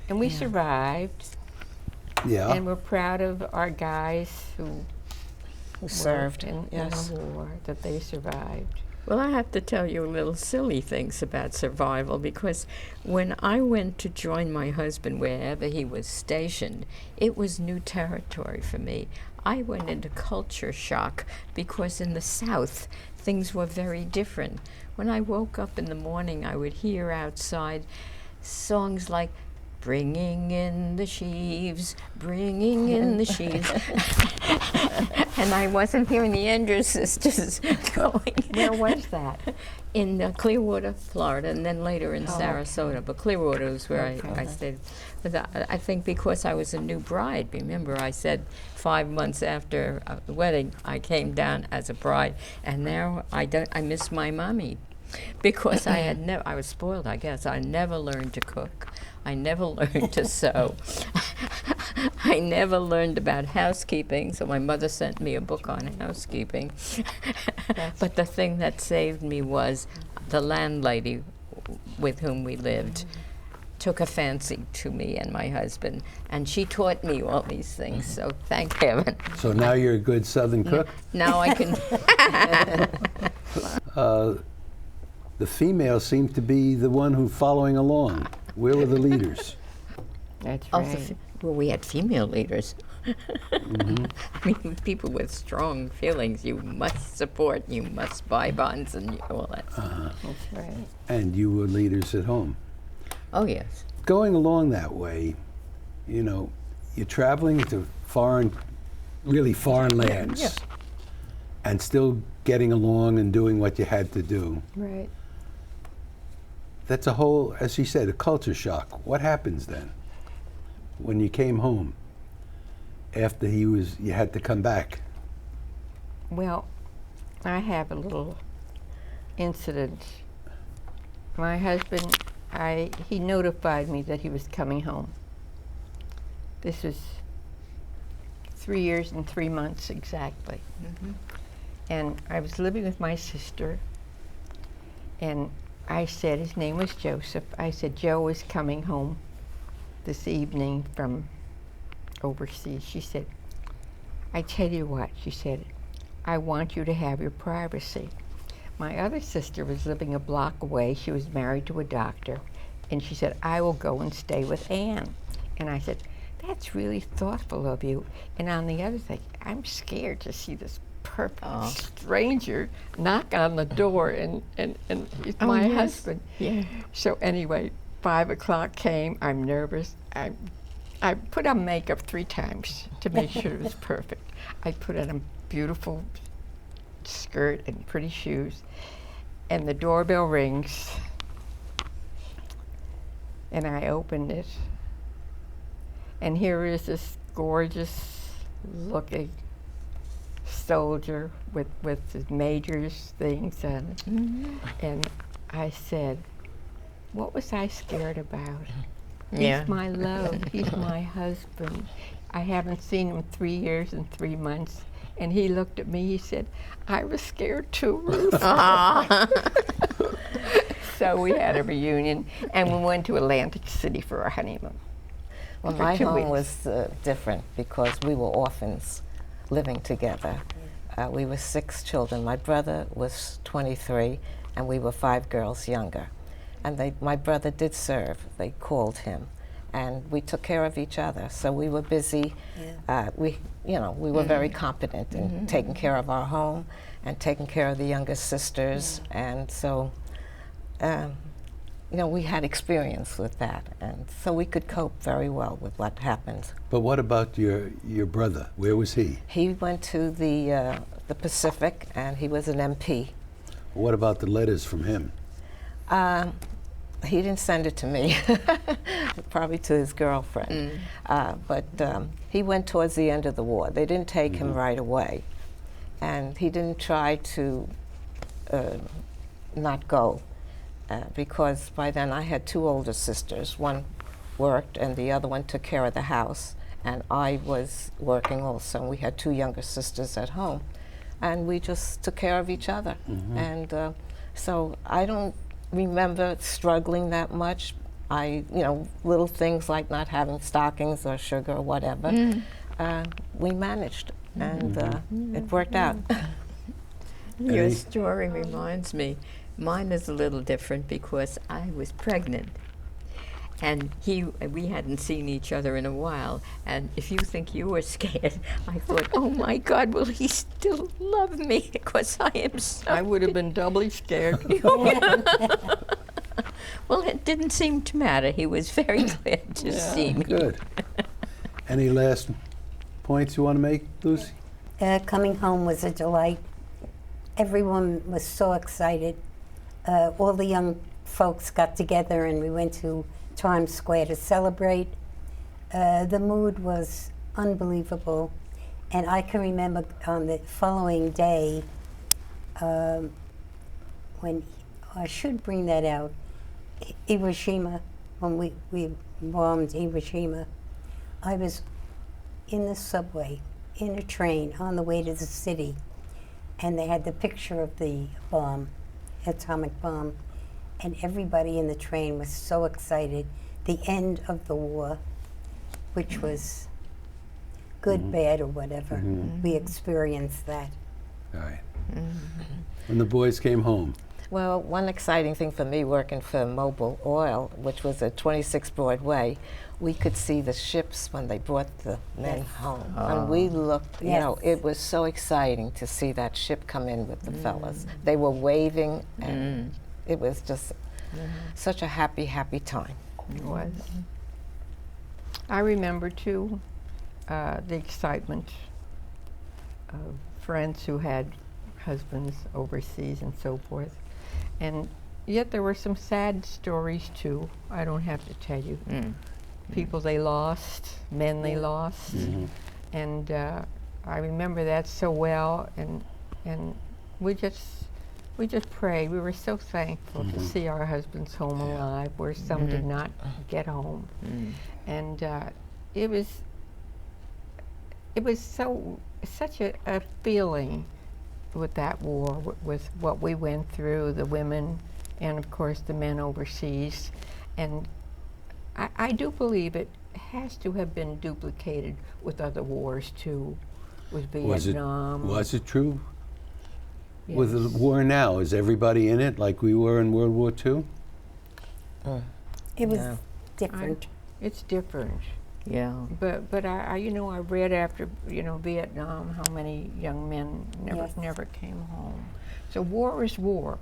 And we survived. Yeah. And we're proud of our guys who served in the war, that they survived. Well, I have to tell you little silly things about survival, because when I went to join my husband wherever he was stationed, it was new territory for me. I went into culture shock because in the South, things were very different. When I woke up in the morning, I would hear outside songs like "Bringing in the sheaves, bringing in the sheaves." And I wasn't hearing the Andrews sisters going. Where was that? In Clearwater, Florida, and then later in Sarasota. But Clearwater was where I stayed. But I think because I was a new bride, remember I said 5 months after the wedding, I came down as a bride, and now I miss my mommy. Because I was spoiled, I guess. I never learned to cook. I never learned to sew. I never learned about housekeeping, so my mother sent me a book on housekeeping. But the thing that saved me was the landlady with whom we lived took a fancy to me and my husband, and she taught me all these things, so thank heaven. So now you're a good Southern cook? Now I can... The female seemed to be the one who's following along. Where were the leaders? That's Oh, right. well, we had female leaders. I mean, people with strong feelings, you must support, you must buy bonds, and all that. That's right. And you were leaders at home. Oh, yes. Going along that way, you know, you're traveling to really foreign lands, Yeah. and still getting along and doing what you had to do. Right. That's a whole, as she said, a culture shock. What happens then when you came home after you had to come back? Well, I have a little incident. My husband, he notified me that he was coming home. This was 3 years and 3 months exactly. And I was living with my sister, and I said, his name was Joseph, I said, Joe is coming home this evening from overseas. She said, I tell you what, she said, I want you to have your privacy. My other sister was living a block away. She was married to a doctor, and she said, I will go and stay with Anne. And I said, that's really thoughtful of you. And on the other thing, I'm scared to see this perfect stranger knock on the door, and he's my husband. Yeah. So anyway, 5 o'clock came. I'm nervous. I put on makeup 3 times to make sure it was perfect. I put on a beautiful skirt and pretty shoes, and the doorbell rings, and I opened it, and here is this gorgeous looking soldier with his major's things on it. And I said, what was I scared about? Yeah. He's my love. He's my husband. I haven't seen him 3 years and 3 months. And he looked at me, he said, I was scared too, Ruth. So we had a reunion, and we went to Atlantic City for our honeymoon. Well, For my 2 home weeks. was different because we were orphans living together. We were 6 children. My brother was 23, and we were 5 girls younger. And my brother did serve. They called him, and we took care of each other. So we were busy. We were very competent in taking care of our home and taking care of the younger sisters. And so, we had experience with that, and so we could cope very well with what happened. But what about your brother? Where was he? He went to the Pacific, and he was an MP. What about the letters from him? He didn't send it to me, probably to his girlfriend. But he went towards the end of the war. They didn't take him right away, and he didn't try to not go. Because by then I had 2 older sisters. One worked and the other one took care of the house, and I was working also. We had 2 younger sisters at home, and we just took care of each other. And so I don't remember struggling that much little things like not having stockings or sugar or whatever, we managed, and it worked out. Your Any- story reminds me, mine is a little different because I was pregnant. And we hadn't seen each other in a while. And if you think you were scared, I thought, oh my God, will he still love me? Because I am so. I would have been doubly scared. Well, it didn't seem to matter. He was very glad to see me. Good. Any last points you want to make, Lucy? Coming home was a delight. Everyone was so excited. All the young folks got together and we went to Times Square to celebrate. The mood was unbelievable. And I can remember on the following day, when I should bring that out, Hiroshima, when we bombed Hiroshima, I was in the subway, in a train, on the way to the city, and they had the picture of the bomb, atomic bomb, and everybody in the train was so excited. The end of the war, which was good, bad, or whatever. We experienced that. All right. When the boys came home, Well, one exciting thing for me working for Mobil Oil, which was at 26 Broadway, we could see the ships when they brought the men home. And we looked, it was so exciting to see that ship come in with the fellas. They were waving, and it was just such a happy, happy time. It was. I remember too the excitement of friends who had husbands overseas and so forth. And yet there were some sad stories too. I don't have to tell you. People they lost, men they lost. And I remember that so well, and we just prayed. We were so thankful to see our husbands home alive, where some did not get home. And it was such a feeling with that war, with what we went through, the women, and of course the men overseas. And I do believe it has to have been duplicated with other wars too, with Vietnam. Was it true? Yes. With the war now, is everybody in it like we were in World War II? It was No. different. It's different. Yeah. But I I read after Vietnam how many young men never came home. So war is war.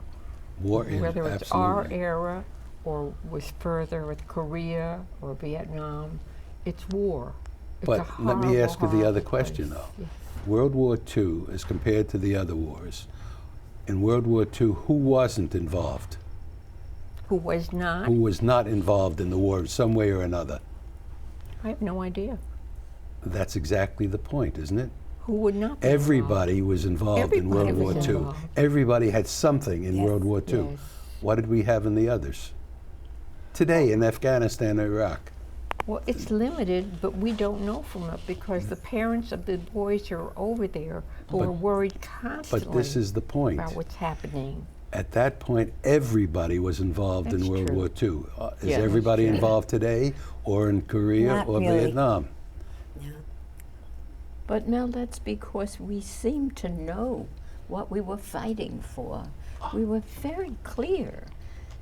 War is Whether it's our absolutely. era or was further with Korea or Vietnam, it's war. It's But a let me horrible, ask you the other horrible question, place. though. Yes. World War II, as compared to the other wars, in World War II, who wasn't involved? Who was not? Who was not involved in the war in some way or another? I have no idea. That's exactly the point, isn't it? Who would not be Everybody was involved in Everybody World War was II. involved. Everybody had something in Yes. World War II. Yes. What did we have in the others? Today in Afghanistan and Iraq. Well, it's limited, but we don't know from it because the parents of the boys who are over there who are worried constantly But this is the point. about what's happening. At that point, everybody was involved in That's World true. War II. Is Yeah. everybody That's true. involved today, or in Korea, Not or really. Vietnam? Yeah. But Mel, that's because we seem to know what we were fighting for. We were very clear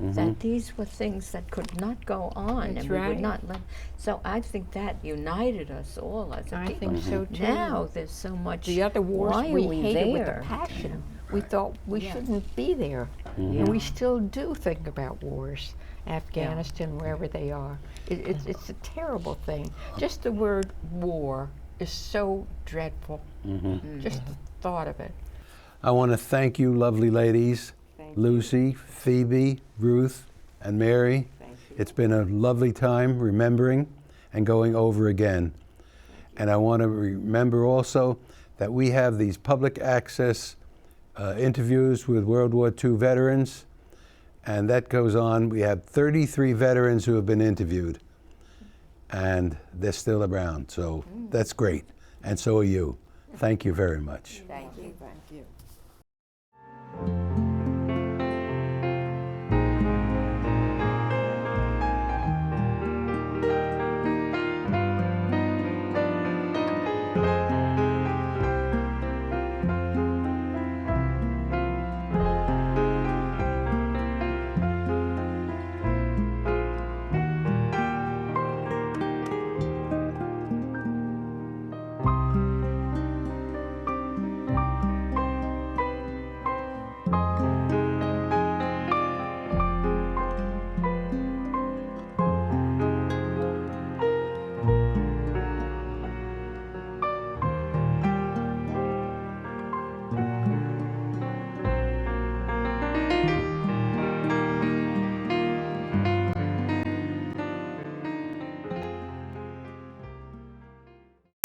that these were things that could not go on, That's and we would right. not let. So I think that united us all as a I people. think so too. Now there's so much. The other wars why we are we hated with there? a passion. We thought we shouldn't be there. Mm-hmm. And we still do think about wars, Afghanistan, wherever they are. It's a terrible thing. Just the word war is so dreadful. Just the thought of it. I want to thank you, lovely ladies, Lucy, Phoebe, Ruth, and Mary. It's been a lovely time remembering and going over again. And I want to remember also that we have these public access interviews with World War II veterans, and that goes on. We have 33 veterans who have been interviewed, and they're still around, so that's great. And so are you. Thank you very much. Thank you.